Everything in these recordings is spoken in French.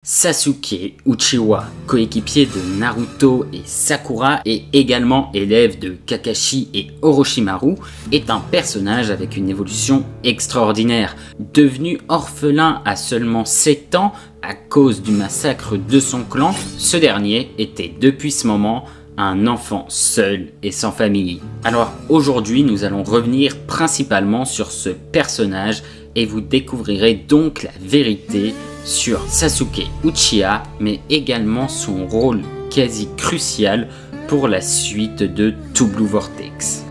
Sasuke Uchiwa, coéquipier de Naruto et Sakura et également élève de Kakashi et Orochimaru, est un personnage avec une évolution extraordinaire. Devenu orphelin à seulement 7 ans à cause du massacre de son clan, ce dernier était depuis ce moment un enfant seul et sans famille. Alors aujourd'hui nous allons revenir principalement sur ce personnage et vous découvrirez donc la vérité sur Sasuke Uchiha, mais également son rôle quasi crucial pour la suite de To Blue Vortex.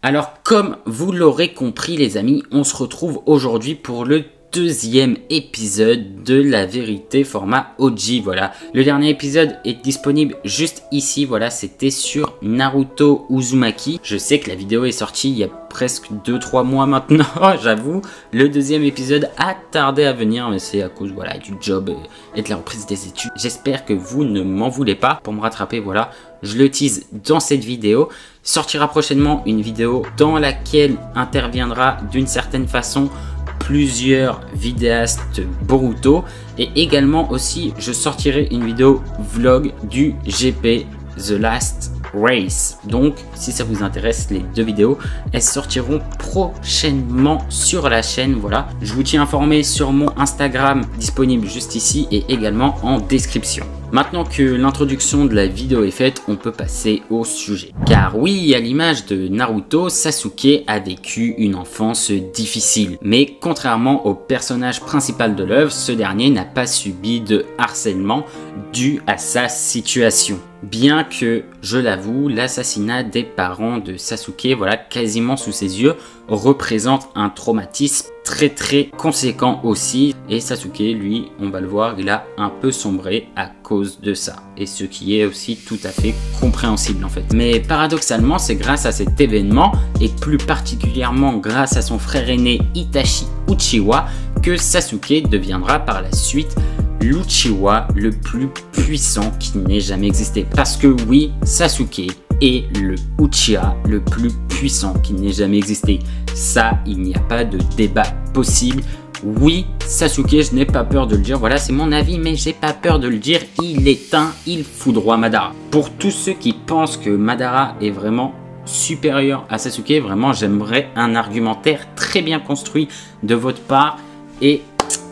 Alors comme vous l'aurez compris les amis, on se retrouve aujourd'hui pour le deuxième épisode de la vérité format OG. Voilà, le dernier épisode est disponible juste ici. Voilà, c'était sur Naruto Uzumaki. Je sais que la vidéo est sortie il y a presque 2-3 mois maintenant, j'avoue. Le deuxième épisode a tardé à venir, mais c'est à cause voilà, du job et de la reprise des études. J'espère que vous ne m'en voulez pas. Pour me rattraper, voilà, je le tease dans cette vidéo. Sortira prochainement une vidéo dans laquelle interviendra d'une certaine façon plusieurs vidéastes Boruto, et également aussi je sortirai une vidéo vlog du GP The Last Race. Donc si ça vous intéresse, les deux vidéos elles sortiront prochainement sur la chaîne. Voilà, je vous tiens informé sur mon Instagram disponible juste ici et également en description. Maintenant que l'introduction de la vidéo est faite, on peut passer au sujet. Car oui, à l'image de Naruto, Sasuke a vécu une enfance difficile. Mais contrairement au personnage principal de l'œuvre, ce dernier n'a pas subi de harcèlement dû à sa situation. Bien que, je l'avoue, l'assassinat des parents de Sasuke, voilà, quasiment sous ses yeux, représente un traumatisme très conséquent aussi. Et Sasuke, lui, on va le voir, il a un peu sombré à cause de ça. Et ce qui est aussi tout à fait compréhensible en fait. Mais paradoxalement, c'est grâce à cet événement, et plus particulièrement grâce à son frère aîné Itachi Uchiwa, que Sasuke deviendra par la suite l'Uchiwa le plus puissant qui n'ait jamais existé. Parce que oui, Sasuke est le Uchiha le plus puissant qui n'ait jamais existé. Ça, il n'y a pas de débat possible. Oui, Sasuke, je n'ai pas peur de le dire. Voilà, c'est mon avis, mais j'ai pas peur de le dire. Il éteint, il foudroie Madara. Pour tous ceux qui pensent que Madara est vraiment supérieur à Sasuke, vraiment, j'aimerais un argumentaire très bien construit de votre part. Et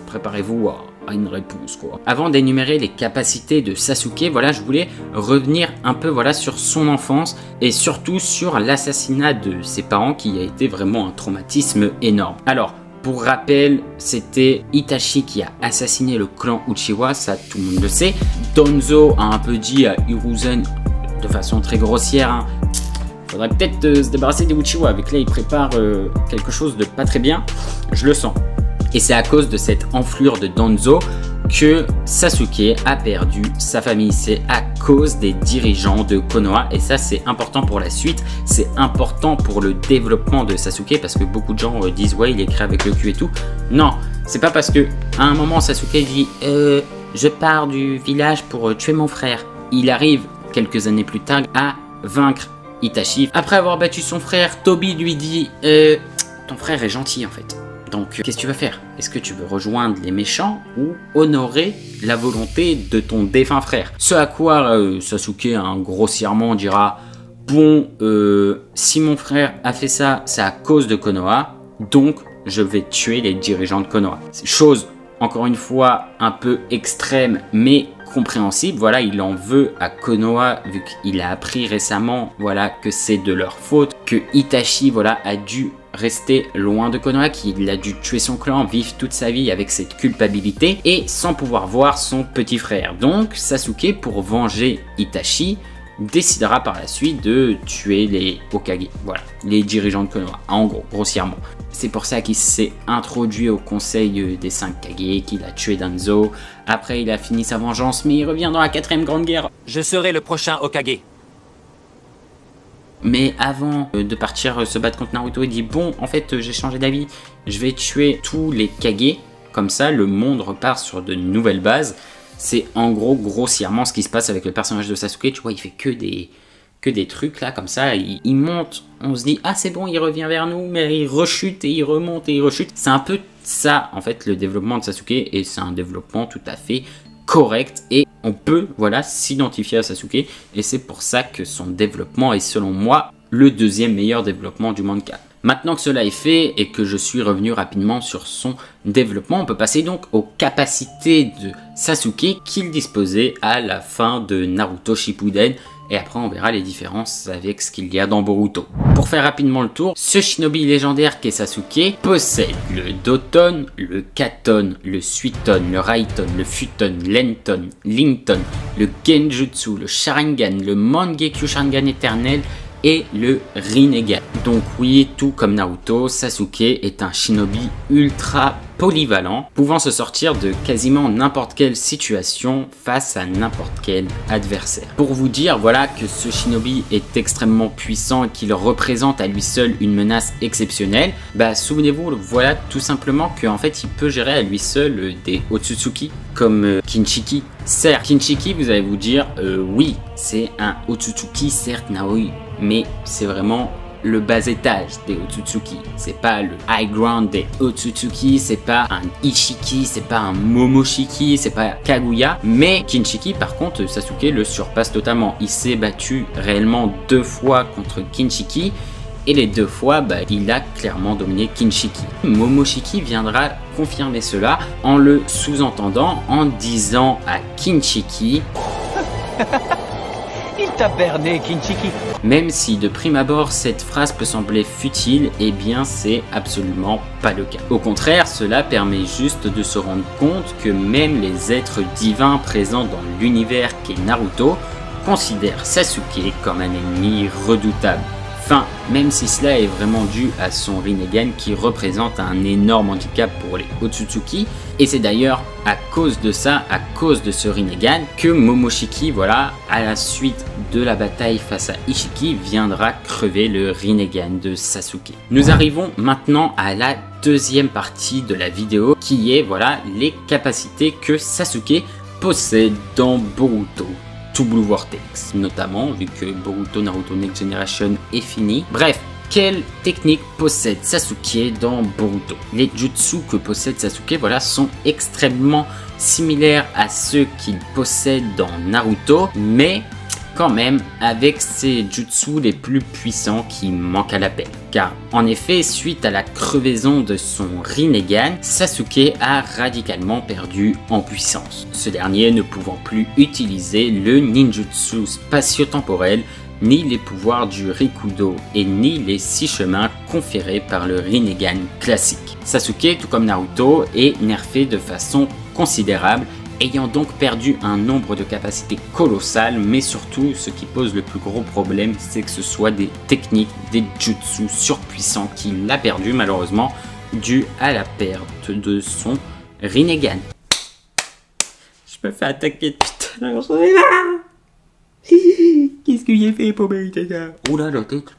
préparez-vous à une réponse quoi. Avant d'énumérer les capacités de Sasuke, voilà, je voulais revenir un peu voilà sur son enfance et surtout sur l'assassinat de ses parents qui a été vraiment un traumatisme énorme. Alors pour rappel, c'était Itachi qui a assassiné le clan Uchiwa, ça tout le monde le sait. Danzo a un peu dit à Hiruzen de façon très grossière, hein, faudrait peut-être se débarrasser des Uchiwa, avec là il prépare quelque chose de pas très bien, je le sens. Et c'est à cause de cette enflure de Danzo que Sasuke a perdu sa famille. C'est à cause des dirigeants de Konoha. Et ça, c'est important pour la suite. C'est important pour le développement de Sasuke. Parce que beaucoup de gens disent, ouais, il est créé avec le cul et tout. Non, c'est pas parce que à un moment, Sasuke dit, je pars du village pour tuer mon frère. Il arrive quelques années plus tard à vaincre Itachi. Après avoir battu son frère, Tobi lui dit, ton frère est gentil en fait. Donc, qu'est-ce que tu vas faire? Est-ce que tu veux rejoindre les méchants ou honorer la volonté de ton défunt frère? Ce à quoi Sasuke grossièrement dira, bon, si mon frère a fait ça, c'est à cause de Konoha, donc je vais tuer les dirigeants de Konoha. Chose, encore une fois, un peu extrême, mais compréhensible. Voilà, il en veut à Konoha vu qu'il a appris récemment, voilà, que c'est de leur faute, que Itachi, voilà, a dû rester loin de Konoha, qu'il a dû tuer son clan, vivre toute sa vie avec cette culpabilité et sans pouvoir voir son petit frère. Donc Sasuke, pour venger Itachi, décidera par la suite de tuer les Hokage, voilà, les dirigeants de Konoha, en gros, grossièrement. C'est pour ça qu'il s'est introduit au conseil des 5 Kage, qu'il a tué Danzo. Après, il a fini sa vengeance, mais il revient dans la 4ème grande guerre. Je serai le prochain Hokage. Mais avant de partir se battre contre Naruto, il dit, bon, en fait, j'ai changé d'avis. Je vais tuer tous les Kage. Comme ça, le monde repart sur de nouvelles bases. C'est en gros, grossièrement, ce qui se passe avec le personnage de Sasuke. Tu vois, il fait que que des trucs là comme ça, il monte, on se dit ah c'est bon il revient vers nous, mais il rechute et il remonte et il rechute. C'est un peu ça en fait le développement de Sasuke, et c'est un développement tout à fait correct et on peut voilà s'identifier à Sasuke, et c'est pour ça que son développement est selon moi le deuxième meilleur développement du manga. Maintenant que cela est fait et que je suis revenu rapidement sur son développement, on peut passer donc aux capacités de Sasuke qu'il disposait à la fin de Naruto Shippuden, et après on verra les différences avec ce qu'il y a dans Boruto. Pour faire rapidement le tour, ce shinobi légendaire qu'est Sasuke possède le Doton, le Katon, le Suiton, le Raiton, le Futon, l'Enton, l'Inton, le Genjutsu, le Sharingan, le Mangekyo Sharingan éternel et le Rinnegan. Donc oui, tout comme Naruto, Sasuke est un shinobi ultra polyvalent, pouvant se sortir de quasiment n'importe quelle situation face à n'importe quel adversaire. Pour vous dire voilà que ce shinobi est extrêmement puissant et qu'il représente à lui seul une menace exceptionnelle, bah souvenez-vous voilà tout simplement qu'en fait il peut gérer à lui seul des Otsutsuki comme Kinshiki. Certes, Kinshiki vous allez vous dire oui c'est un Otsutsuki certes Naoi, mais c'est vraiment le bas étage des Otsutsuki, c'est pas le high ground des Otsutsuki, c'est pas un Ishiki, c'est pas un Momoshiki, c'est pas Kaguya, mais Kinshiki par contre Sasuke le surpasse totalement. Il s'est battu réellement 2 fois contre Kinshiki et les 2 fois bah, il a clairement dominé Kinshiki. Momoshiki viendra confirmer cela en le sous-entendant en disant à Kinshiki Il t'a berné, Kinshiki. Même si de prime abord cette phrase peut sembler futile, eh bien c'est absolument pas le cas. Au contraire, cela permet juste de se rendre compte que même les êtres divins présents dans l'univers qu'est Naruto considèrent Sasuke comme un ennemi redoutable. Enfin, même si cela est vraiment dû à son Rinnegan qui représente un énorme handicap pour les Otsutsuki, et c'est d'ailleurs à cause de ça, à cause de ce Rinnegan, que Momoshiki, voilà, à la suite de la bataille face à Ishiki, viendra crever le Rinnegan de Sasuke. Nous arrivons maintenant à la deuxième partie de la vidéo, qui est, voilà, les capacités que Sasuke possède dans Boruto Blue Vortex, notamment vu que Boruto Naruto Next Generation est fini. Bref, quelle technique possède Sasuke dans Boruto? Les jutsu que possède Sasuke voilà, sont extrêmement similaires à ceux qu'il possède dans Naruto, mais quand même avec ses jutsu les plus puissants qui manquent à l'appel. Car en effet, suite à la crevaison de son Rinnegan, Sasuke a radicalement perdu en puissance. Ce dernier ne pouvant plus utiliser le ninjutsu spatio-temporel, ni les pouvoirs du Rikudo et ni les 6 chemins conférés par le Rinnegan classique. Sasuke, tout comme Naruto, est nerfé de façon considérable, ayant donc perdu un nombre de capacités colossales, mais surtout ce qui pose le plus gros problème c'est que ce soit des techniques, des jutsu surpuissants qu'il a perdu malheureusement dû à la perte de son Rinnegan. Je me fais attaquer depuis tout à l'heure, qu'est-ce que j'ai fait pour mériter ça? Oula la tête.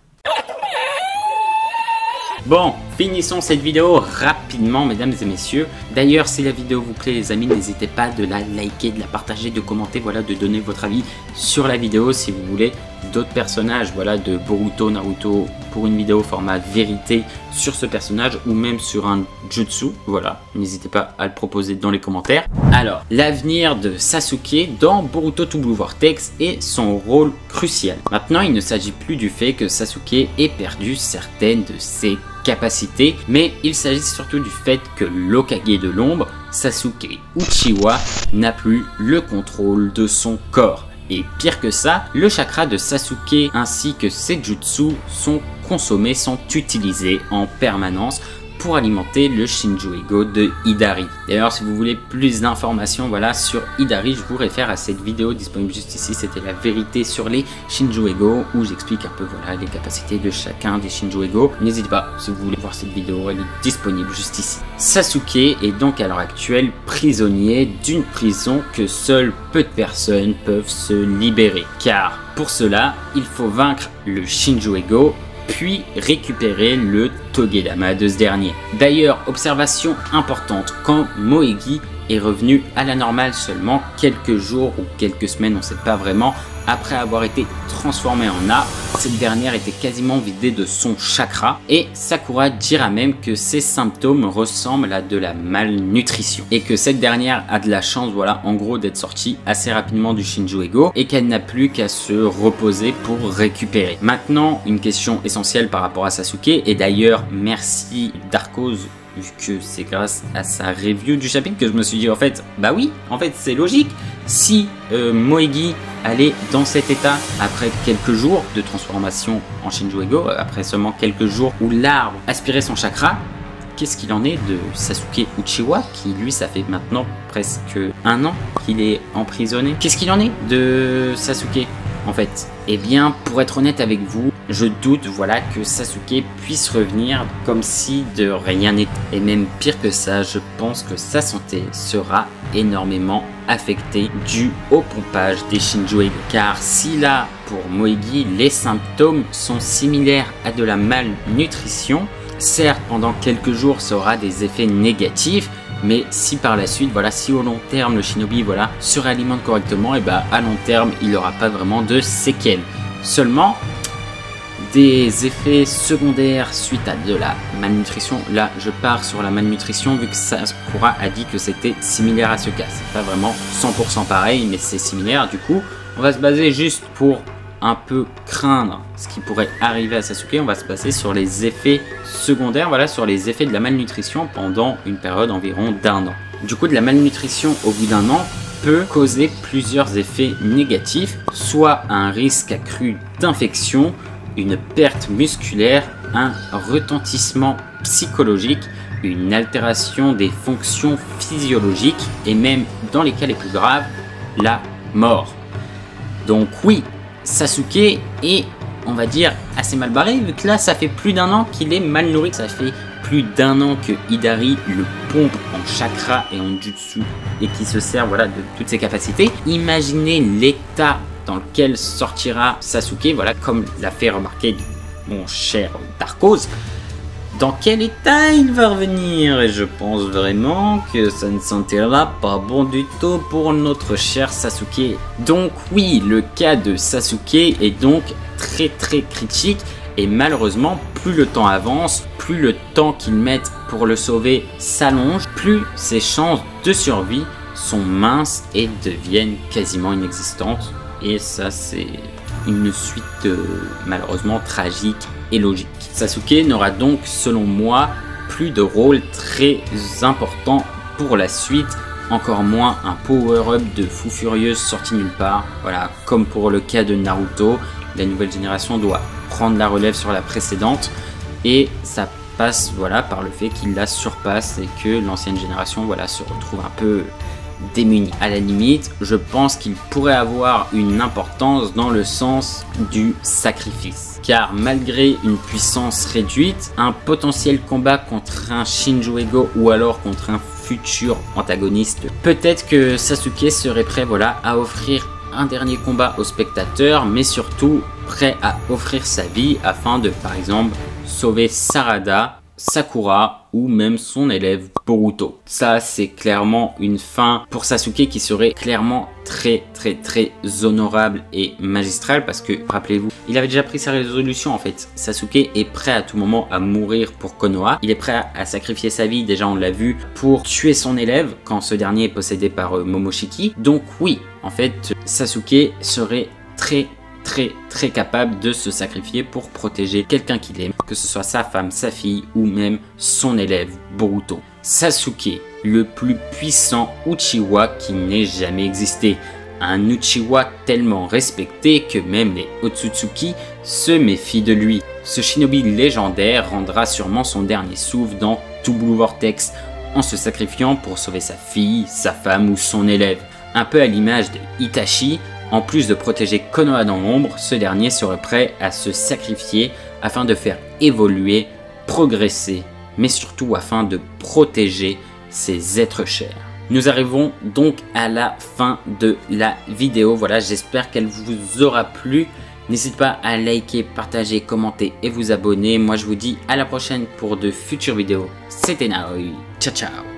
Bon, finissons cette vidéo rapidement mesdames et messieurs. D'ailleurs si la vidéo vous plaît les amis, n'hésitez pas de la liker, de la partager, de commenter, voilà, de donner votre avis sur la vidéo si vous voulez d'autres personnages voilà, de Boruto, Naruto pour une vidéo format vérité sur ce personnage ou même sur un jutsu, voilà, n'hésitez pas à le proposer dans les commentaires. Alors, l'avenir de Sasuke dans Boruto Blue Vortex et son rôle crucial. Maintenant, il ne s'agit plus du fait que Sasuke ait perdu certaines de ses capacités, mais il s'agit surtout du fait que l'Hokage de l'ombre, Sasuke Uchiwa, n'a plus le contrôle de son corps. Et pire que ça, le chakra de Sasuke ainsi que ses jutsu sont consommés, sont utilisés en permanence pour alimenter le Shinjuego de Hidari. D'ailleurs, si vous voulez plus d'informations voilà, sur Hidari, je vous réfère à cette vidéo disponible juste ici, c'était la vérité sur les Shinjuego, où j'explique un peu voilà, les capacités de chacun des Shinjuego. N'hésitez pas, si vous voulez voir cette vidéo, elle est disponible juste ici. Sasuke est donc à l'heure actuelle prisonnier d'une prison que seules peu de personnes peuvent se libérer. Car pour cela, il faut vaincre le Shinjuego, puis récupérer le Togedama de ce dernier. D'ailleurs, observation importante, quand Moegi est revenu à la normale seulement quelques jours ou quelques semaines, on ne sait pas vraiment, après avoir été transformée en A, cette dernière était quasiment vidée de son chakra et Sakura dira même que ses symptômes ressemblent à de la malnutrition et que cette dernière a de la chance, voilà, en gros, d'être sortie assez rapidement du Shinjuego et qu'elle n'a plus qu'à se reposer pour récupérer. Maintenant, une question essentielle par rapport à Sasuke, et d'ailleurs merci Darkose, vu que c'est grâce à sa review du chapitre que je me suis dit, en fait, bah oui, en fait c'est logique. Si Moegi allait dans cet état après quelques jours de transformation en Shinjuego, après seulement quelques jours où l'arbre aspirait son chakra, qu'est-ce qu'il en est de Sasuke Uchiwa, qui lui, ça fait maintenant presque 1 an qu'il est emprisonné? Qu'est-ce qu'il en est de Sasuke en fait? Eh bien, pour être honnête avec vous, je doute, voilà, que Sasuke puisse revenir comme si de rien n'était. Et même pire que ça, je pense que sa santé sera énormément affectée dû au pompage des Shinjuego. Car si là, pour Moegi, les symptômes sont similaires à de la malnutrition, certes, pendant quelques jours, ça aura des effets négatifs, mais si par la suite, voilà, si au long terme le shinobi, voilà, se réalimente correctement, et bah à long terme, il n'aura pas vraiment de séquelles. Seulement, des effets secondaires suite à de la malnutrition. Là, je pars sur la malnutrition vu que Sakura a dit que c'était similaire à ce cas. C'est pas vraiment 100% pareil, mais c'est similaire. Du coup, on va se baser juste pour un peu craindre ce qui pourrait arriver à Sasuke. On va se baser sur les effets secondaires, voilà, sur les effets de la malnutrition pendant une période environ d'1 an. Du coup, de la malnutrition au bout d'1 an peut causer plusieurs effets négatifs, soit un risque accru d'infection, une perte musculaire, un retentissement psychologique, une altération des fonctions physiologiques et même, dans les cas les plus graves, la mort. Donc oui, Sasuke est, on va dire, assez mal barré, vu que là, ça fait plus d'1 an qu'il est mal nourri. Ça fait plus d'1 an que Hidari le pompe en chakra et en jutsu et qui se sert, voilà, de toutes ses capacités. Imaginez l'état dans lequel sortira Sasuke, voilà, comme l'a fait remarquer mon cher Darkose. Dans quel état il va revenir? Et je pense vraiment que ça ne sentira pas bon du tout pour notre cher Sasuke. Donc oui, le cas de Sasuke est donc très critique. Et malheureusement, plus le temps avance, plus le temps qu'ils mettent pour le sauver s'allonge, plus ses chances de survie sont minces et deviennent quasiment inexistantes. Et ça, c'est une suite malheureusement tragique et logique. Sasuke n'aura donc, selon moi, plus de rôle très important pour la suite, encore moins un power-up de fou furieuse sorti nulle part. Voilà, comme pour le cas de Naruto, la nouvelle génération doit prendre la relève sur la précédente et ça passe, voilà, par le fait qu'il la surpasse et que l'ancienne génération, voilà, se retrouve un peu démunis. À la limite, je pense qu'il pourrait avoir une importance dans le sens du sacrifice. Car malgré une puissance réduite, un potentiel combat contre un Shinjuego ou alors contre un futur antagoniste, peut-être que Sasuke serait prêt, voilà, à offrir un dernier combat au spectateur, mais surtout prêt à offrir sa vie afin de, par exemple, sauver Sarada, Sakura ou même son élève Boruto. Ça, c'est clairement une fin pour Sasuke qui serait clairement très honorable et magistrale, parce que, rappelez-vous, il avait déjà pris sa résolution en fait. Sasuke est prêt à tout moment à mourir pour Konoha. Il est prêt à sacrifier sa vie, déjà on l'a vu, pour tuer son élève quand ce dernier est possédé par Momoshiki. Donc oui, en fait, Sasuke serait très capable de se sacrifier pour protéger quelqu'un qu'il aime, que ce soit sa femme, sa fille ou même son élève Boruto. Sasuke, le plus puissant Uchiwa qui n'ait jamais existé. Un Uchiwa tellement respecté que même les Otsutsuki se méfient de lui. Ce shinobi légendaire rendra sûrement son dernier souffle dans tout Blue Vortex en se sacrifiant pour sauver sa fille, sa femme ou son élève. Un peu à l'image de Itachi. En plus de protéger Konoha dans l'ombre, ce dernier serait prêt à se sacrifier afin de faire évoluer, progresser, mais surtout afin de protéger ses êtres chers. Nous arrivons donc à la fin de la vidéo. Voilà, j'espère qu'elle vous aura plu. N'hésitez pas à liker, partager, commenter et vous abonner. Moi, je vous dis à la prochaine pour de futures vidéos. C'était Naoi. Ciao, ciao.